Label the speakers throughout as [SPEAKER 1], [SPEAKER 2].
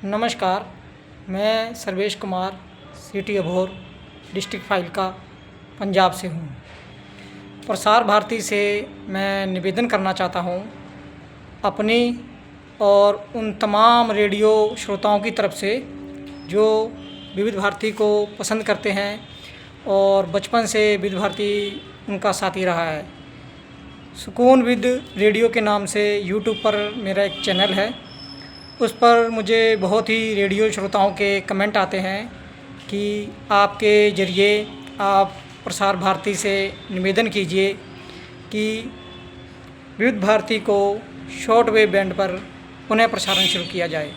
[SPEAKER 1] नमस्कार। मैं Sarvesh Kumar city Abohar district फाइलका Punjab से हूँ। प्रसार भारती से मैं निवेदन करना चाहता हूँ अपनी और उन तमाम रेडियो श्रोताओं की तरफ से जो विविध भारती को पसंद करते हैं और बचपन से विविध भारती उनका साथी रहा है। सुकून विद रेडियो के नाम से यूट्यूब पर मेरा एक चैनल है। उस पर मुझे बहुत ही रेडियो श्रोताओं के कमेंट आते हैं कि आपके ज़रिए आप प्रसार भारती से निवेदन कीजिए कि विविध भारती को शॉर्ट वेव बैंड पर पुनः प्रसारण शुरू किया जाए,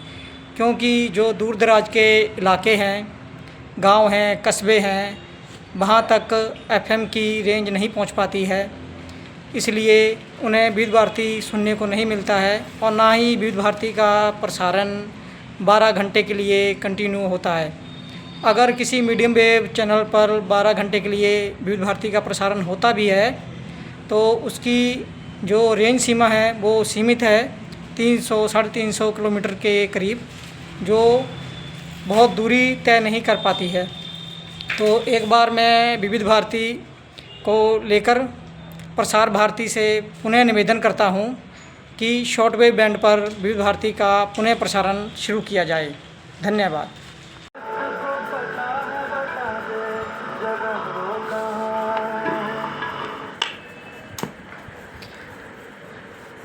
[SPEAKER 1] क्योंकि जो दूर दराज के इलाके हैं, गांव हैं, कस्बे हैं, वहां तक एफएम की रेंज नहीं पहुंच पाती है। इसलिए उन्हें विविध भारती सुनने को नहीं मिलता है और ना ही विविध भारती का प्रसारण 12 घंटे के लिए कंटिन्यू होता है। अगर किसी मीडियम वेव चैनल पर 12 घंटे के लिए विविध भारती का प्रसारण होता भी है तो उसकी जो रेंज सीमा है वो सीमित है 300-350 किलोमीटर के करीब, जो बहुत दूरी तय नहीं कर पाती है। तो एक बार मैं विविध भारती को लेकर प्रसार भारती से पुनः निवेदन करता हूं कि शॉर्ट वेव बैंड पर विविध भारती का पुनः प्रसारण शुरू किया जाए। धन्यवाद।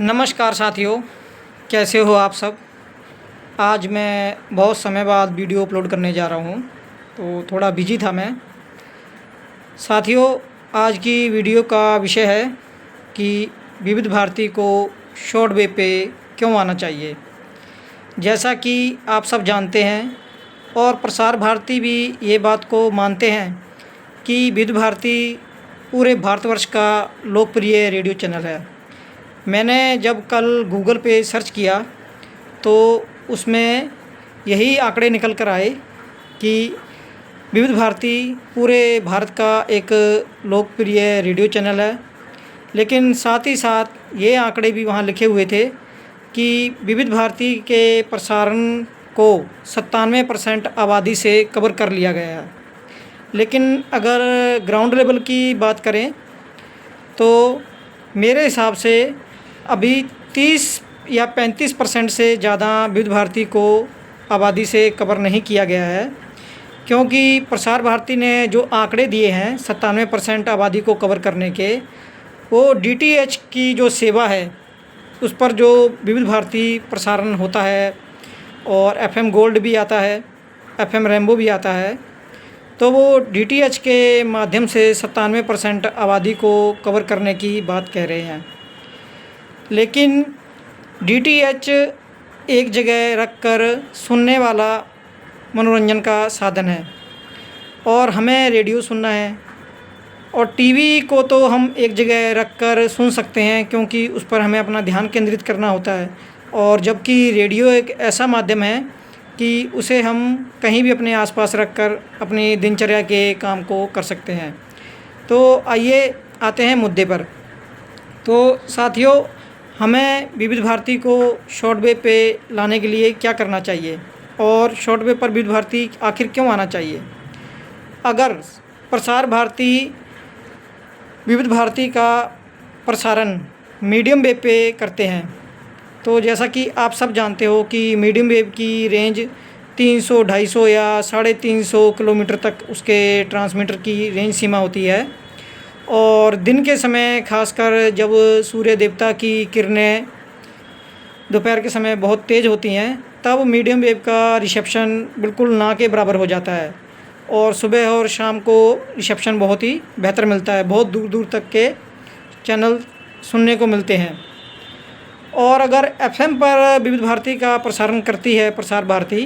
[SPEAKER 1] नमस्कार साथियों, कैसे हो आप सब। आज मैं बहुत समय बाद वीडियो अपलोड करने जा रहा हूं, तो थोड़ा बिजी था मैं। साथियों, आज की वीडियो का विषय है कि विविध भारती को शॉर्ट वेव पे क्यों आना चाहिए। जैसा कि आप सब जानते हैं और प्रसार भारती भी ये बात को मानते हैं कि विविध भारती पूरे भारतवर्ष का लोकप्रिय रेडियो चैनल है। मैंने जब कल गूगल पे सर्च किया तो उसमें यही आंकड़े निकल कर आए कि विविध भारती पूरे भारत का एक लोकप्रिय रेडियो चैनल है। लेकिन साथ ही साथ ये आंकड़े भी वहाँ लिखे हुए थे कि विविध भारती के प्रसारण को 97% आबादी से कवर कर लिया गया है। लेकिन अगर ग्राउंड लेवल की बात करें तो मेरे हिसाब से अभी 30 या 35% से ज़्यादा विविध भारती को आबादी से कवर नहीं किया गया है, क्योंकि प्रसार भारती ने जो आंकड़े दिए हैं 97% आबादी को कवर करने के, वो डीटीएच की जो सेवा है उस पर जो विविध भारती प्रसारण होता है और एफएम गोल्ड भी आता है, एफएम रेनबो भी आता है, तो वो डीटीएच के माध्यम से 97% आबादी को कवर करने की बात कह रहे हैं। लेकिन डीटीएच एक जगह रखकर सुनने वाला मनोरंजन का साधन है और हमें रेडियो सुनना है, और टीवी को तो हम एक जगह रखकर सुन सकते हैं क्योंकि उस पर हमें अपना ध्यान केंद्रित करना होता है। और जबकि रेडियो एक ऐसा माध्यम है कि उसे हम कहीं भी अपने आसपास रखकर अपनी दिनचर्या के काम को कर सकते हैं। तो आइए आते हैं मुद्दे पर। तो साथियों, हमें विविध भारती को शॉर्ट वेव पे लाने के लिए क्या करना चाहिए और शॉर्ट वेव पर विविध भारती आखिर क्यों आना चाहिए। अगर प्रसार भारती विविध भारती का प्रसारण मीडियम वेव पे करते हैं तो जैसा कि आप सब जानते हो कि मीडियम वेव की रेंज 300, 250 या 350 किलोमीटर तक उसके ट्रांसमीटर की रेंज सीमा होती है। और दिन के समय खासकर जब सूर्य देवता की किरणें दोपहर के समय बहुत तेज़ होती हैं, तब मीडियम वेव का रिसेप्शन बिल्कुल ना के बराबर हो जाता है और सुबह और शाम को रिसेप्शन बहुत ही बेहतर मिलता है। बहुत दूर दूर तक के चैनल सुनने को मिलते हैं। और अगर एफएम पर विविध भारती का प्रसारण करती है प्रसार भारती,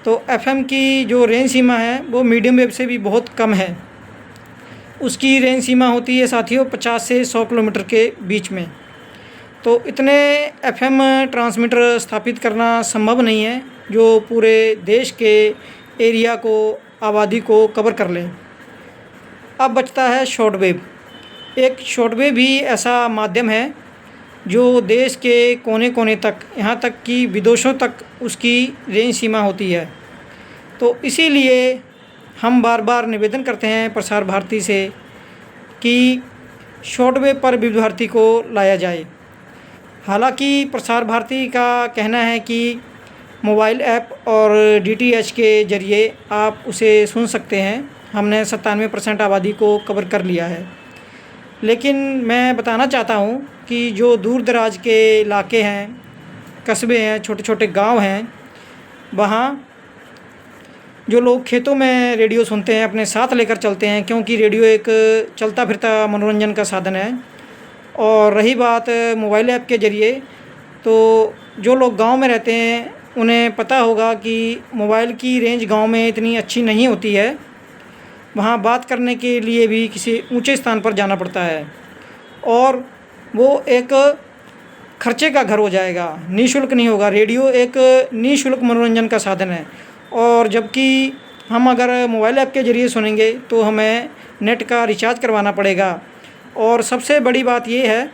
[SPEAKER 1] तो एफएम की जो रेंज सीमा है वो मीडियम वेव से भी बहुत कम है। उसकी रेंज सीमा होती है साथियों 50 से 100 किलोमीटर के बीच में। तो इतने एफएम ट्रांसमीटर स्थापित करना संभव नहीं है जो पूरे देश के एरिया को, आबादी को कवर कर लें। अब बचता है शॉर्ट वेव। एक शॉर्ट वेव भी ऐसा माध्यम है जो देश के कोने-कोने तक, यहाँ तक कि विदेशों तक उसकी रेंज सीमा होती है। तो इसीलिए हम बार-बार निवेदन करते हैं प्रसार भारती से कि शॉर्टवेव पर विविध भारती को लाया जाए। हालांकि प्रसार भारती का कहना है कि मोबाइल ऐप और डीटीएच के ज़रिए आप उसे सुन सकते हैं। हमने 97% आबादी को कवर कर लिया है। लेकिन मैं बताना चाहता हूँ कि जो दूर दराज के इलाके हैं, कस्बे हैं, छोटे छोटे गांव हैं, वहाँ जो लोग खेतों में रेडियो सुनते हैं, अपने साथ लेकर चलते हैं, क्योंकि रेडियो एक चलता फिरता मनोरंजन का साधन है। और रही बात मोबाइल ऐप के ज़रिए, तो जो लोग गांव में रहते हैं उन्हें पता होगा कि मोबाइल की रेंज गांव में इतनी अच्छी नहीं होती है। वहाँ बात करने के लिए भी किसी ऊंचे स्थान पर जाना पड़ता है और वो एक खर्चे का घर हो जाएगा, निःशुल्क नहीं होगा। रेडियो एक निःशुल्क मनोरंजन का साधन है। और जबकि हम अगर मोबाइल ऐप के ज़रिए सुनेंगे तो हमें नेट का रिचार्ज करवाना पड़ेगा। और सबसे बड़ी बात ये है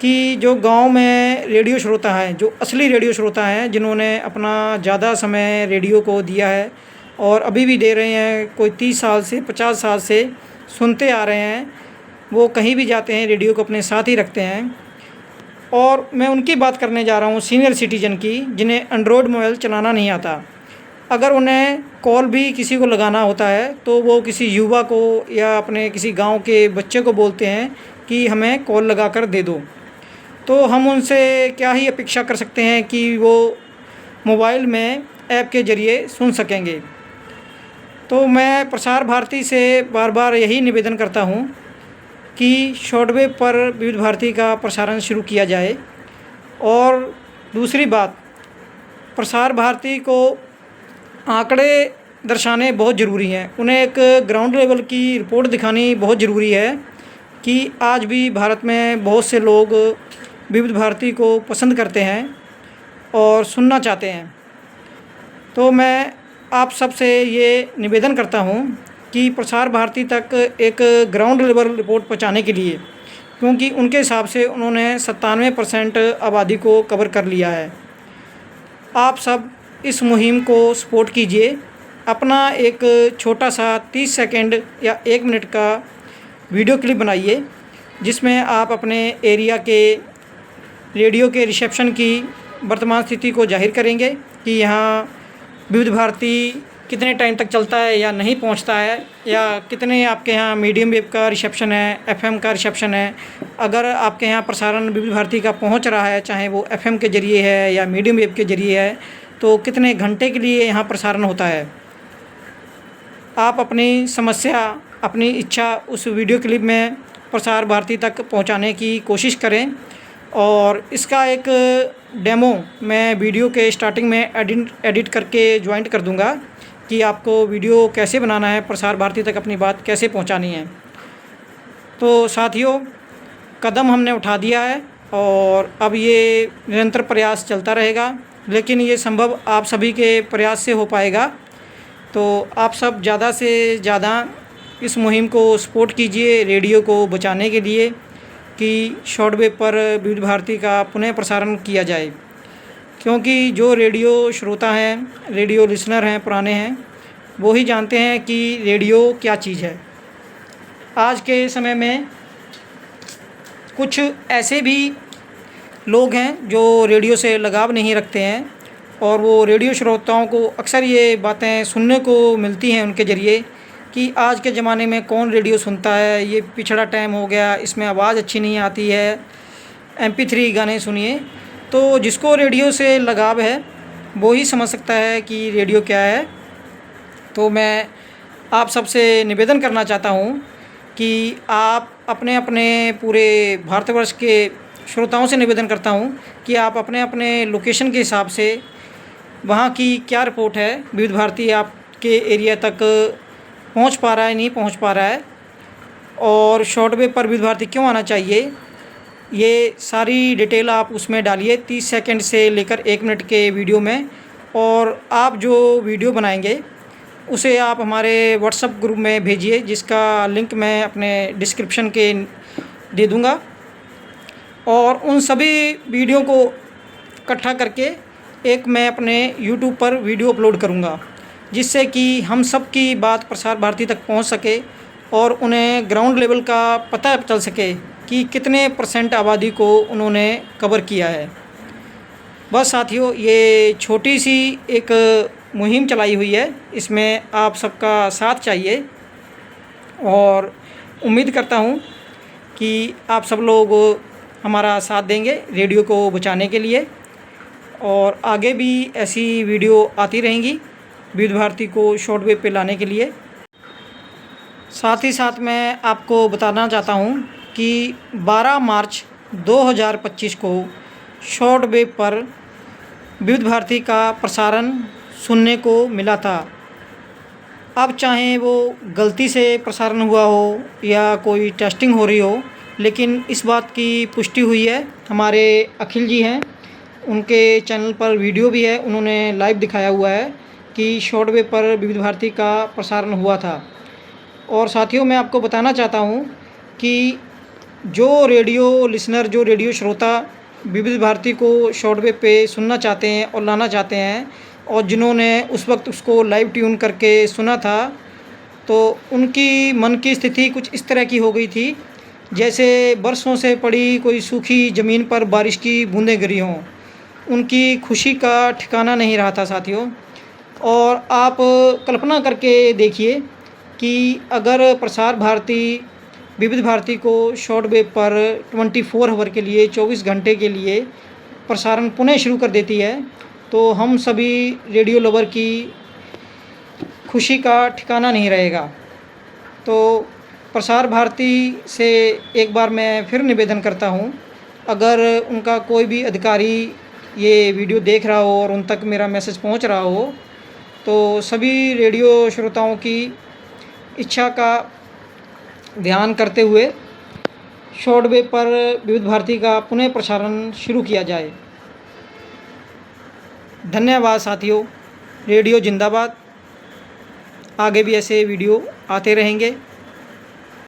[SPEAKER 1] कि जो गांव में रेडियो श्रोता हैं, जो असली रेडियो श्रोता हैं, जिन्होंने अपना ज़्यादा समय रेडियो को दिया है और अभी भी दे रहे हैं, कोई 30 साल से 50 साल से सुनते आ रहे हैं, वो कहीं भी जाते हैं रेडियो को अपने साथ ही रखते हैं। और मैं उनकी बात करने जा रहा हूँ, सीनियर सिटीजन की, जिन्हें एंड्रॉयड मोबाइल चलाना नहीं आता। अगर उन्हें कॉल भी किसी को लगाना होता है तो वो किसी युवा को या अपने किसी गांव के बच्चे को बोलते हैं कि हमें कॉल लगाकर दे दो। तो हम उनसे क्या ही अपेक्षा कर सकते हैं कि वो मोबाइल में ऐप के ज़रिए सुन सकेंगे। तो मैं प्रसार भारती से बार बार यही निवेदन करता हूँ कि शॉर्टवेव पर विविध भारती का प्रसारण शुरू किया जाए। और दूसरी बात, प्रसार भारती को आंकड़े दर्शाने बहुत ज़रूरी हैं। उन्हें एक ग्राउंड लेवल की रिपोर्ट दिखानी बहुत ज़रूरी है कि आज भी भारत में बहुत से लोग विविध भारती को पसंद करते हैं और सुनना चाहते हैं। तो मैं आप सबसे ये निवेदन करता हूँ कि प्रसार भारती तक एक ग्राउंड लेवल रिपोर्ट पहुँचाने के लिए, क्योंकि उनके हिसाब से उन्होंने 97% आबादी को कवर कर लिया है। आप सब इस मुहिम को सपोर्ट कीजिए। अपना एक छोटा सा 30 सेकंड या 1 मिनट का वीडियो क्लिप बनाइए, जिसमें आप अपने एरिया के रेडियो के रिसेप्शन की वर्तमान स्थिति को जाहिर करेंगे कि यहाँ विविध भारती कितने टाइम तक चलता है या नहीं पहुँचता है, या कितने आपके यहाँ मीडियम वेव का रिसेप्शन है, एफएम का रिसेप्शन है। अगर आपके यहाँ प्रसारण विविध भारती का पहुँच रहा है, चाहे वो एफएम के ज़रिए है या मीडियम वेव के ज़रिए है, तो कितने घंटे के लिए यहाँ प्रसारण होता है। आप अपनी समस्या, अपनी इच्छा उस वीडियो क्लिप में प्रसार भारती तक पहुँचाने की कोशिश करें। और इसका एक डेमो मैं वीडियो के स्टार्टिंग में एडिट करके ज्वाइंट कर दूंगा कि आपको वीडियो कैसे बनाना है, प्रसार भारती तक अपनी बात कैसे पहुंचानी है। तो साथियों, कदम हमने उठा दिया है और अब ये निरंतर प्रयास चलता रहेगा, लेकिन ये संभव आप सभी के प्रयास से हो पाएगा। तो आप सब ज़्यादा से ज़्यादा इस मुहिम को सपोर्ट कीजिए रेडियो को बचाने के लिए कि शॉर्टवेव पर विविध भारती का पुनः प्रसारण किया जाए। क्योंकि जो रेडियो श्रोता हैं, रेडियो लिसनर हैं, पुराने हैं, वो ही जानते हैं कि रेडियो क्या चीज़ है। आज के समय में कुछ ऐसे भी लोग हैं जो रेडियो से लगाव नहीं रखते हैं और वो रेडियो श्रोताओं को अक्सर ये बातें सुनने को मिलती हैं उनके ज़रिए कि आज के ज़माने में कौन रेडियो सुनता है, ये पिछड़ा टाइम हो गया, इसमें आवाज़ अच्छी नहीं आती है, MP3 गाने सुनिए। तो जिसको रेडियो से लगाव है वो ही समझ सकता है कि रेडियो क्या है। तो मैं आप सबसे निवेदन करना चाहता हूँ कि आप अपने अपने पूरे भारतवर्ष के श्रोताओं से निवेदन करता हूँ कि आप अपने अपने लोकेशन के हिसाब से वहाँ की क्या रिपोर्ट है, विविध भारती आपके एरिया तक पहुँच पा रहा है, नहीं पहुँच पा रहा है, और शॉर्टवेव पर विविध भारती क्यों आना चाहिए, ये सारी डिटेल आप उसमें डालिए 30 सेकंड से लेकर 1 मिनट के वीडियो में। और आप जो वीडियो बनाएंगे उसे आप हमारे व्हाट्सएप ग्रुप में भेजिए, जिसका लिंक मैं अपने डिस्क्रिप्शन के दे दूँगा। और उन सभी वीडियो को इकट्ठा करके एक मैं अपने यूट्यूब पर वीडियो अपलोड करूँगा, जिससे कि हम सब की बात प्रसार भारती तक पहुँच सके और उन्हें ग्राउंड लेवल का पता चल सके कि कितने % आबादी को उन्होंने कवर किया है। बस साथियों, ये छोटी सी एक मुहिम चलाई हुई है, इसमें आप सबका साथ चाहिए और उम्मीद करता हूँ कि आप सब लोग हमारा साथ देंगे रेडियो को बचाने के लिए, और आगे भी ऐसी वीडियो आती रहेंगी विविध भारती को शॉर्टवेव पे लाने के लिए। साथ ही साथ मैं आपको बताना चाहता हूँ कि 12 मार्च 2025 को शॉर्टवेव पर विविध भारती का प्रसारण सुनने को मिला था। अब चाहे वो गलती से प्रसारण हुआ हो या कोई टेस्टिंग हो रही हो, लेकिन इस बात की पुष्टि हुई है। हमारे अखिल जी हैं, उनके चैनल पर वीडियो भी है, उन्होंने लाइव दिखाया हुआ है कि शॉर्टवेव पर विविध भारती का प्रसारण हुआ था। और साथियों, मैं आपको बताना चाहता हूँ कि जो रेडियो लिसनर, जो रेडियो श्रोता विविध भारती को शॉर्टवेव पे सुनना चाहते हैं और लाना चाहते हैं, और जिन्होंने उस वक्त उसको लाइव ट्यून करके सुना था, तो उनकी मन की स्थिति कुछ इस तरह की हो गई थी जैसे बरसों से पड़ी कोई सूखी ज़मीन पर बारिश की बूंदें गिरी हों। उनकी खुशी का ठिकाना नहीं रहा था साथियों। और आप कल्पना करके देखिए कि अगर प्रसार भारती विविध भारती को शॉर्टवेव पर 24 आवर के लिए, 24 घंटे के लिए प्रसारण पुनः शुरू कर देती है, तो हम सभी रेडियो लवर की खुशी का ठिकाना नहीं रहेगा। तो प्रसार भारती से एक बार मैं फिर निवेदन करता हूँ, अगर उनका कोई भी अधिकारी ये वीडियो देख रहा हो और उन तक मेरा मैसेज पहुँच रहा हो, तो सभी रेडियो श्रोताओं की इच्छा का ध्यान करते हुए शॉर्टवेव पर विविध भारती का पुनः प्रसारण शुरू किया जाए। धन्यवाद साथियों। रेडियो जिंदाबाद। आगे भी ऐसे वीडियो आते रहेंगे।